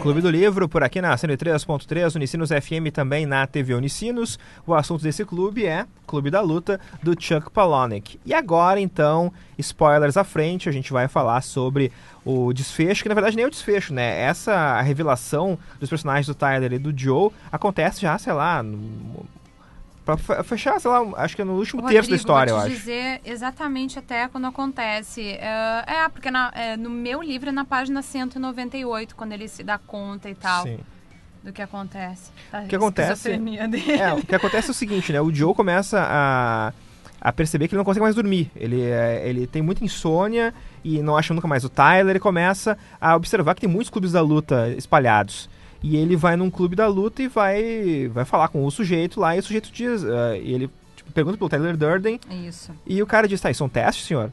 Clube do Livro, por aqui na 103.3, Unicinos FM, também na TV Unicinos. O assunto desse clube é Clube da Luta, do Chuck Palahniuk. E agora, então, spoilers à frente, a gente vai falar sobre o desfecho, que na verdade nem é o desfecho, né? Essa revelação dos personagens do Tyler e do Joe acontece já, sei lá, pra fechar, sei lá, acho que é no último terço da história, eu acho. Vou te dizer exatamente até quando acontece. Porque no meu livro é na página 198, quando ele se dá conta e tal. Sim. Do que acontece. O que acontece é o seguinte, né? O Joe começa a perceber que ele não consegue mais dormir. Ele tem muita insônia e não acha nunca mais o Tyler. Ele começa a observar que tem muitos clubes da luta espalhados. E ele vai num clube da luta e vai falar com o sujeito lá, e o sujeito diz, ele pergunta pelo Tyler Durden. Isso. E o cara diz, tá, isso é um teste, senhor?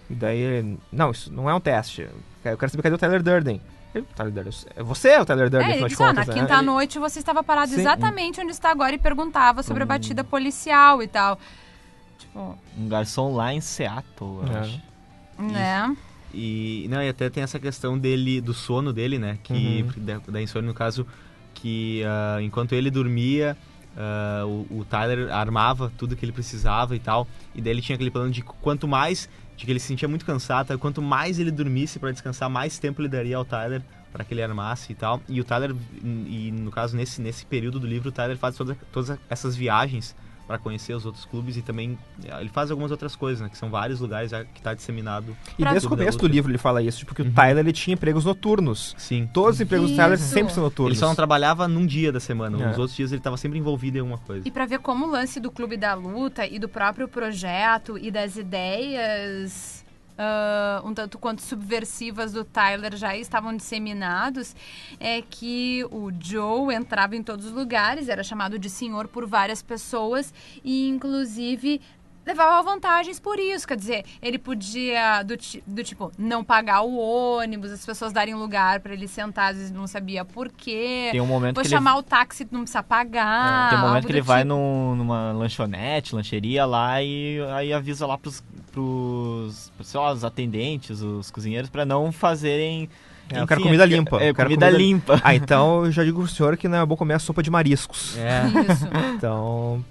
E daí ele, não, isso não é um teste. Eu quero saber cadê o Tyler Durden. Você é o Tyler Durden, ele disse, na quinta noite você estava parado exatamente onde está agora e perguntava sobre a batida policial e tal. Tipo... Um garçom lá em Seattle, eu acho. Né? E até tem essa questão do sono dele, né? Que, da insônia, no caso, que enquanto ele dormia, o Tyler armava tudo que ele precisava e tal. E daí ele tinha aquele plano de quanto mais, de que ele se sentia muito cansado, quanto mais ele dormisse para descansar, mais tempo ele daria ao Tyler para que ele armasse e tal. E o Tyler, no caso, nesse período do livro, o Tyler faz todas essas viagens para conhecer os outros clubes, e também ele faz algumas outras coisas, né, que são vários lugares que está disseminado. E desde o começo do livro ele fala isso, porque o Tyler ele tinha empregos noturnos. Sim. Todos os empregos do Tyler sempre são noturnos. Ele só não trabalhava num dia da semana, nos outros dias ele estava sempre envolvido em alguma coisa. E para ver como o lance do Clube da Luta e do próprio projeto e das ideias um tanto quanto subversivas do Tyler já estavam disseminados, é que o Joe entrava em todos os lugares, era chamado de senhor por várias pessoas e inclusive levava vantagens por isso, quer dizer, ele podia do tipo não pagar o ônibus, as pessoas darem lugar para ele sentar, às vezes não sabia por quê. Tem um momento que chamar o táxi, não precisa pagar. Tem um momento que ele vai numa lancheria lá e aí avisa lá pros sei lá, os atendentes, os cozinheiros, para não fazerem... Eu quero comida limpa. Comida limpa. Então eu já digo pro senhor que não é bom comer a sopa de mariscos. Isso. Então...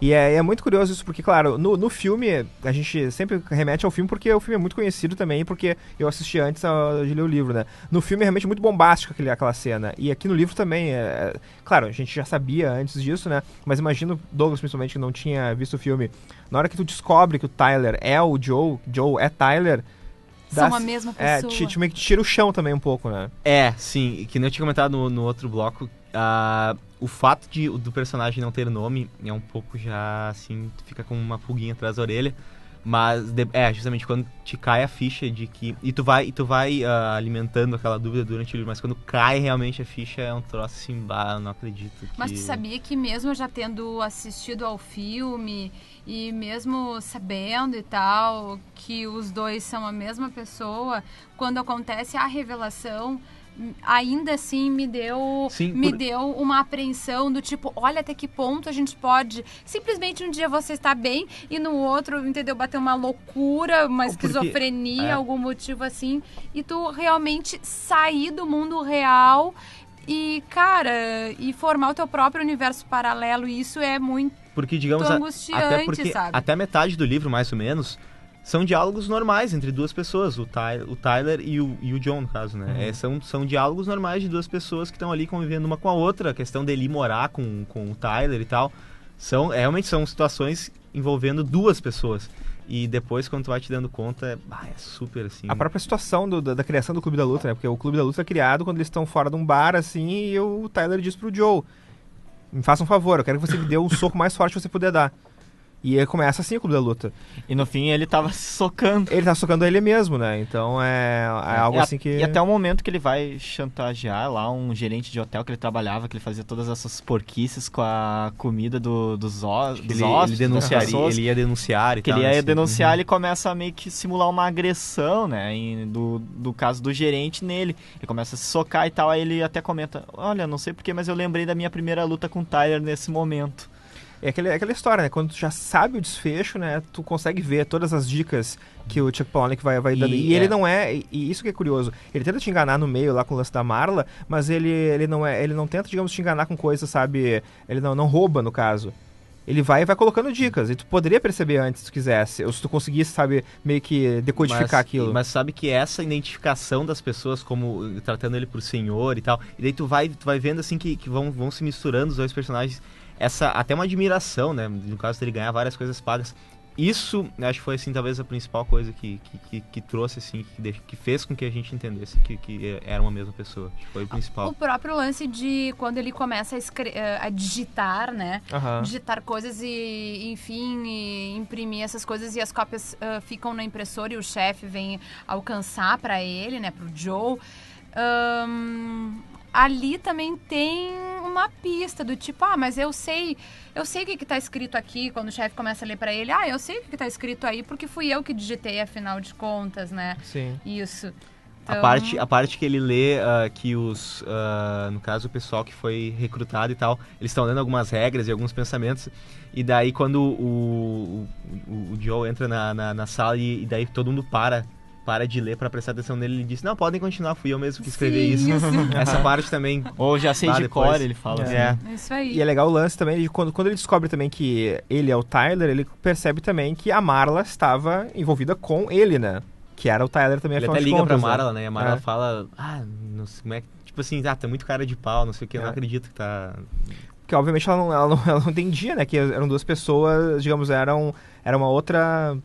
E é muito curioso isso, porque, claro, no filme, a gente sempre remete ao filme porque o filme é muito conhecido também, porque eu assisti antes de ler o livro, né? No filme é realmente muito bombástico aquela cena, e aqui no livro também, claro, a gente já sabia antes disso, né? Mas imagino, Douglas principalmente, que não tinha visto o filme, na hora que tu descobre que o Tyler é o Joe é Tyler... São a mesma pessoa. Meio que tira o chão também um pouco, né? Sim, que nem eu tinha comentado no outro bloco, o fato do personagem não ter nome é um pouco já, assim, fica com uma pulguinha atrás da orelha, mas justamente quando te cai a ficha de que... E tu vai alimentando aquela dúvida durante o livro, mas quando cai realmente a ficha é um troço assim, eu não acredito que... Mas tu sabia que mesmo já tendo assistido ao filme e mesmo sabendo e tal que os dois são a mesma pessoa, quando acontece a revelação, ainda assim me deu uma apreensão do tipo, olha até que ponto a gente pode simplesmente um dia você está bem e no outro, entendeu, bater uma loucura, uma esquizofrenia, algum motivo assim, e tu realmente sair do mundo real e, cara, e formar o teu próprio universo paralelo. E isso é muito angustiante, até porque sabe? Até metade do livro, mais ou menos, são diálogos normais entre duas pessoas, o Tyler e o John, no caso, né? São diálogos normais de duas pessoas que estão ali convivendo uma com a outra, a questão dele ir morar com o Tyler e tal. Realmente são situações envolvendo duas pessoas. E depois, quando tu vai te dando conta, é super, assim... A própria situação da criação do Clube da Luta, né? Porque o Clube da Luta é criado quando eles estão fora de um bar, assim, e o Tyler diz pro Joe, me faça um favor, eu quero que você me dê o soco mais forte que você puder dar. E aí começa assim o Clube da Luta. E no fim ele tava se socando. Ele tá socando ele mesmo, né? Então é algo assim que... E até o momento que ele vai chantagear lá um gerente de hotel que ele trabalhava, que ele fazia todas essas porquices com a comida dos hóspedes. Ele ia denunciar e tal. Ele ia denunciar, ele começa a meio que simular uma agressão, né? Do caso do gerente nele. Ele começa a se socar e tal, aí ele até comenta, olha, não sei porquê, mas eu lembrei da minha primeira luta com o Tyler nesse momento. É aquela história, né? Quando tu já sabe o desfecho, né? Tu consegue ver todas as dicas que o Chuck Palahniuk vai dando. E ele não é... E isso que é curioso. Ele tenta te enganar no meio lá com o lance da Marla, mas ele não tenta, digamos, te enganar com coisas, sabe? Ele não rouba, no caso. Ele vai colocando dicas. E tu poderia perceber antes, se tu quisesse. Ou se tu conseguisse, sabe, meio que decodificar aquilo. Mas sabe que essa identificação das pessoas, como tratando ele por senhor e tal, e daí tu vai vendo assim que vão se misturando os dois personagens. Até uma admiração, né? No caso dele ganhar várias coisas pagas. Isso, acho que foi, assim, talvez a principal coisa que trouxe, assim, que fez com que a gente entendesse que era uma mesma pessoa. Acho que foi o principal. O próprio lance de quando ele começa a digitar, né? Digitar coisas e, enfim, e imprimir essas coisas e as cópias ficam na impressora e o chefe vem alcançar para ele, né? Pro Joe. Ali também tem uma pista do tipo, mas eu sei o que tá escrito aqui, quando o chefe começa a ler pra ele, eu sei o que tá escrito aí, porque fui eu que digitei, afinal de contas, né? Sim. Isso. Então... A parte que ele lê que no caso, o pessoal que foi recrutado e tal, eles estão dando algumas regras e alguns pensamentos, e daí quando o Joe entra na sala e daí todo mundo para de ler pra prestar atenção nele, ele disse, não, podem continuar, fui eu mesmo que escrevi isso. Essa parte também... Ou já sei de cor, ele fala assim. Isso aí. E é legal o lance também de quando ele descobre também que ele é o Tyler, ele percebe também que a Marla estava envolvida com ele, né? Que era o Tyler também, ele afinal até de liga contas, pra Marla, né? E a Marla É. fala, não sei como é que... Tipo assim, tá muito cara de pau, não sei o que, eu não acredito que tá... Porque obviamente ela não entendia, né? Que eram duas pessoas, digamos, era uma outra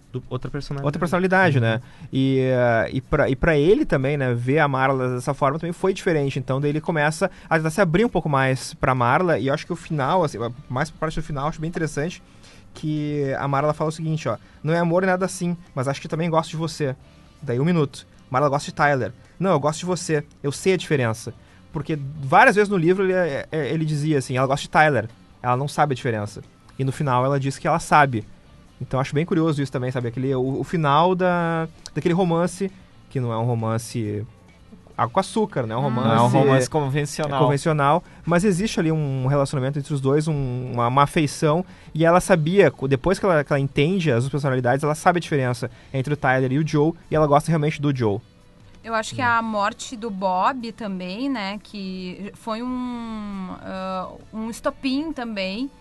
personalidade, né? E pra ele também, né? Ver a Marla dessa forma também foi diferente. Então daí ele começa a tentar se abrir um pouco mais pra Marla. E eu acho que o final, assim, mais pra parte do final, acho bem interessante. Que a Marla fala o seguinte, ó. Não é amor e nada assim, mas acho que também gosto de você. Daí 1 minuto. Marla gosta de Tyler. Não, eu gosto de você. Eu sei a diferença. Porque várias vezes no livro ele dizia assim, ela gosta de Tyler, ela não sabe a diferença. E no final ela diz que ela sabe. Então acho bem curioso isso também, sabe? O final daquele romance, que não é um romance água com açúcar, né? Não é um romance convencional. Mas existe ali um relacionamento entre os dois, uma afeição, e ela sabia, depois que ela entende as duas personalidades, ela sabe a diferença entre o Tyler e o Joe, e ela gosta realmente do Joe. Eu acho que a morte do Bob também, né, que foi um estopim também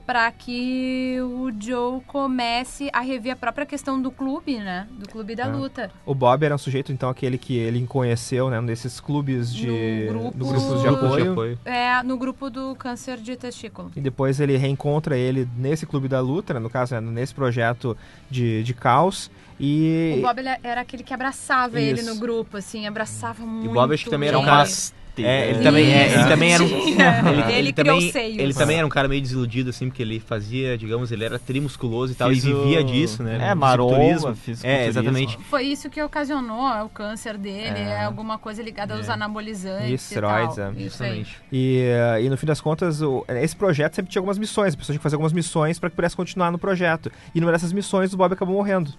para que o Joe comece a rever a própria questão do clube, né, do clube da luta. O Bob era um sujeito, então, aquele que ele conheceu, né, nesses clubes grupos de apoio. No grupo do câncer de testículo. E depois ele reencontra ele nesse clube da luta, né, no caso, nesse projeto de caos. E... O Bob era aquele que abraçava ele no grupo, assim, abraçava muito. E o Bob acho que também era um cara... Ele também era um cara meio desiludido, assim, porque ele fazia, digamos, ele era trimusculoso e tal, e vivia disso, né? Maromba, exatamente. Foi isso que ocasionou o câncer dele, alguma coisa ligada aos anabolizantes e esteroides, justamente. E no fim das contas, esse projeto sempre tinha algumas missões, as pessoas tinham que fazer algumas missões para que pudesse continuar no projeto. E numa dessas missões, o Bob acabou morrendo.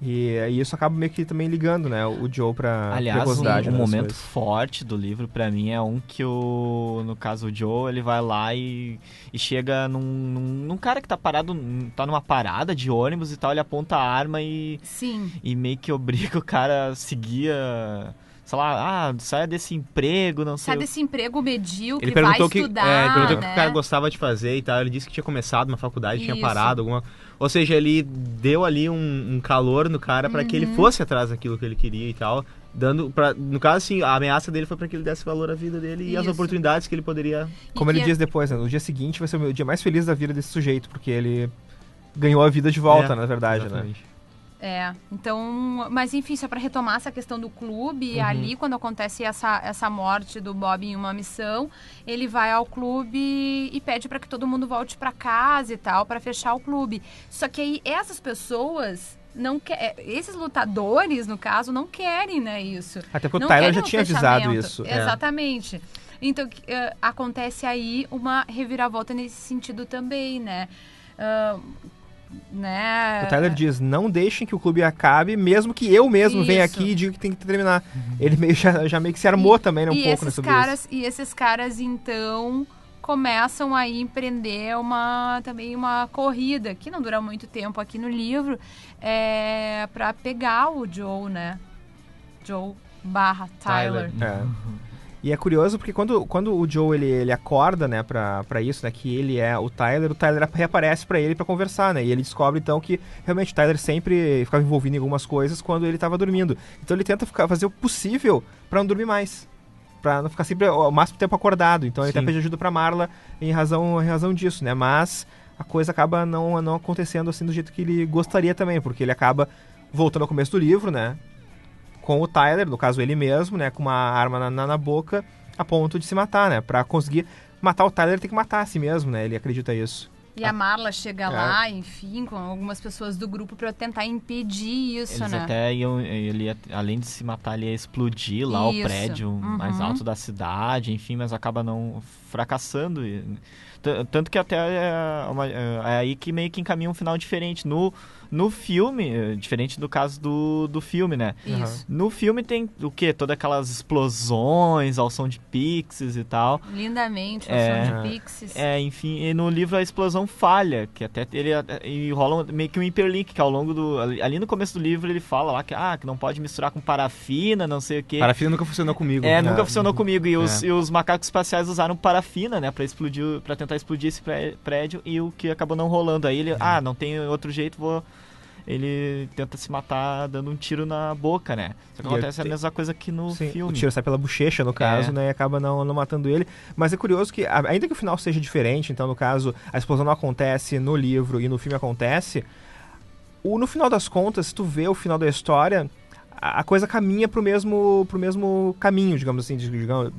E isso acaba meio que também ligando, né, o Joe pra perigosidade. Um momento forte do livro pra mim é que no caso o Joe, ele vai lá e chega num cara que tá parado, tá numa parada de ônibus e tal, ele aponta a arma e meio que obriga o cara a seguir sei lá, saia desse emprego, não sei. Sai desse emprego medíocre, ele perguntou vai estudar, ele perguntou né? o que o cara gostava de fazer e tal. Ele disse que tinha começado uma faculdade, tinha parado alguma... Ou seja, ele deu ali um calor no cara para que ele fosse atrás daquilo que ele queria e tal. No caso, assim, a ameaça dele foi para que ele desse valor à vida dele e às oportunidades que ele poderia... Como ele diz depois, né? No dia seguinte vai ser o dia mais feliz da vida desse sujeito, porque ele ganhou a vida de volta, na verdade, exatamente. Né? Então, mas enfim, só para retomar essa questão do clube, ali quando acontece essa morte do Bob em uma missão, ele vai ao clube e pede para que todo mundo volte para casa e tal, para fechar o clube. Só que aí essas pessoas esses lutadores, no caso, não querem, né, isso. Até porque o Tyler já tinha avisado isso. Exatamente. Então, acontece aí uma reviravolta nesse sentido também, né? O Tyler diz, não deixem que o clube acabe, mesmo que eu mesmo venha aqui e diga que tem que terminar. Ele já meio que se armou também, né, um pouco nessa vez. E esses caras, então, começam a empreender também uma corrida, que não dura muito tempo aqui no livro, para pegar o Joe, né? Joe / Tyler. E é curioso porque quando o Joe ele acorda, né, pra isso, né, que ele é o Tyler reaparece pra ele pra conversar, né, e ele descobre então que realmente o Tyler sempre ficava envolvido em algumas coisas quando ele tava dormindo. Então ele tenta fazer o possível pra não dormir mais, pra não ficar sempre o máximo tempo acordado. Então ele até pede ajuda pra Marla em razão disso, né, mas a coisa acaba não acontecendo assim do jeito que ele gostaria também, porque ele acaba voltando ao começo do livro, né, com o Tyler, no caso ele mesmo, né, com uma arma na boca, a ponto de se matar, né, pra conseguir matar o Tyler ele tem que matar a si mesmo, né, ele acredita isso. E a Marla chega lá, enfim, com algumas pessoas do grupo para tentar impedir isso, Eles né? até além de se matar, ele ia explodir lá o prédio mais alto da cidade, enfim, mas acaba não fracassando. Tanto que até é aí que meio que encaminha um final diferente. No filme, diferente do caso do filme, né? Isso. No filme tem o quê? Todas aquelas explosões ao som de pixies e tal. Lindamente, ao som de pixies. Enfim, e no livro a explosão falha, que até e rola meio que um hiperlink, que ao longo ali no começo do livro ele fala lá que não pode misturar com parafina, não sei o quê. Parafina nunca funcionou comigo. Nunca funcionou comigo. E os macacos espaciais usaram parafina, né, pra tentar explodir esse prédio, e o que acabou não rolando. Aí ele, não tem outro jeito, ele tenta se matar dando um tiro na boca, né? Só que acontece a mesma coisa que no filme. O tiro sai pela bochecha, no caso, né? E acaba não matando ele. Mas é curioso que, ainda que o final seja diferente, então, no caso, a explosão não acontece no livro e no filme acontece, no final das contas, se tu vê o final da história, a coisa caminha pro mesmo caminho, digamos assim,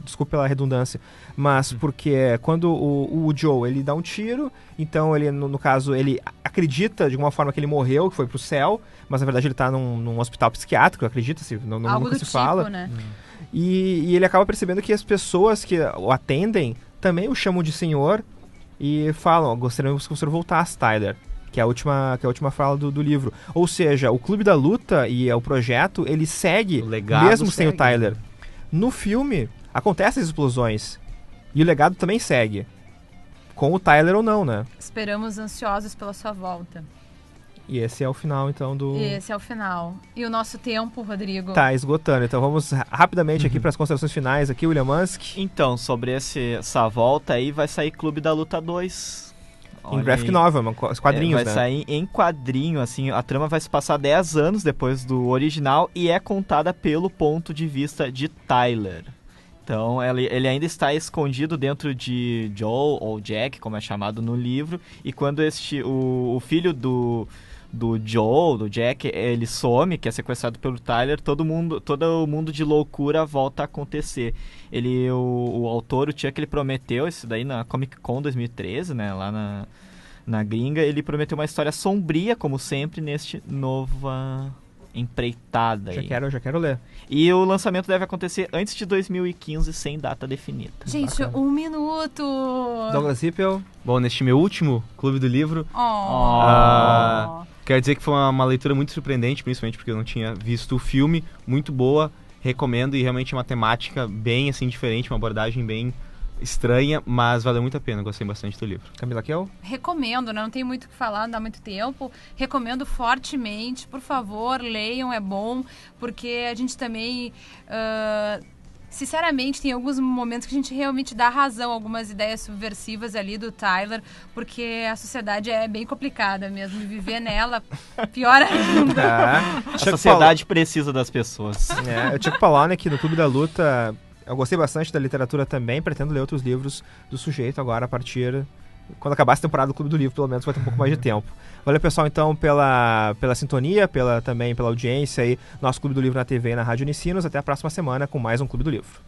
desculpa pela redundância, mas porque quando o Joe, ele dá um tiro, então ele, no caso, ele acredita de alguma forma que ele morreu, que foi pro céu, mas na verdade ele tá num hospital psiquiátrico, acredita-se, algo nunca do se fala. Tipo, né? E ele acaba percebendo que as pessoas que o atendem também o chamam de senhor e falam, gostaríamos que o senhor voltasse, Tyler. Que é a última fala do livro. Ou seja, o Clube da Luta e o projeto, ele segue mesmo sem o Tyler. No filme, acontecem as explosões. E o legado também segue. Com o Tyler ou não, né? Esperamos ansiosos pela sua volta. E esse é o final, então, Esse é o final. E o nosso tempo, Rodrigo? Tá esgotando. Então vamos rapidamente aqui para as considerações finais aqui, William Musk. Então, sobre essa volta aí, vai sair Clube da Luta 2. Em graphic novel, os quadrinhos, vai sair em quadrinho, assim, a trama vai se passar 10 anos depois do original e é contada pelo ponto de vista de Tyler. Então, ele ainda está escondido dentro de Joe, ou Jack, como é chamado no livro, e quando o filho do Joe, do Jack, ele some, que é sequestrado pelo Tyler, todo o mundo de loucura volta a acontecer. O autor, o Chuck, ele prometeu isso daí na Comic Con 2013, né, lá na gringa, ele prometeu uma história sombria, como sempre, neste nova empreitada aí. Já quero ler. E o lançamento deve acontecer antes de 2015, sem data definida. Gente, bacana. 1 minuto! Douglas Zippel. Bom, neste meu último Clube do Livro, quero dizer que foi uma leitura muito surpreendente, principalmente porque eu não tinha visto o filme, muito boa, recomendo, e realmente é uma temática bem assim diferente, uma abordagem bem estranha, mas valeu muito a pena, gostei bastante do livro. Camila Kiel? Recomendo, né? Não tem muito o que falar, não dá muito tempo. Recomendo fortemente, por favor, leiam, é bom, porque a gente também... sinceramente, tem alguns momentos que a gente realmente dá razão, algumas ideias subversivas ali do Tyler, porque a sociedade é bem complicada mesmo, e viver nela pior ainda. A sociedade precisa das pessoas. O Chuck Palahniuk no Clube da Luta, eu gostei bastante da literatura também, pretendo ler outros livros do sujeito agora, a partir... Quando acabar essa temporada do Clube do Livro, pelo menos vai ter um pouco mais de tempo. Valeu, pessoal, então, pela sintonia, também pela audiência aí, nosso Clube do Livro na TV e na Rádio Unicinos. Até a próxima semana com mais um Clube do Livro.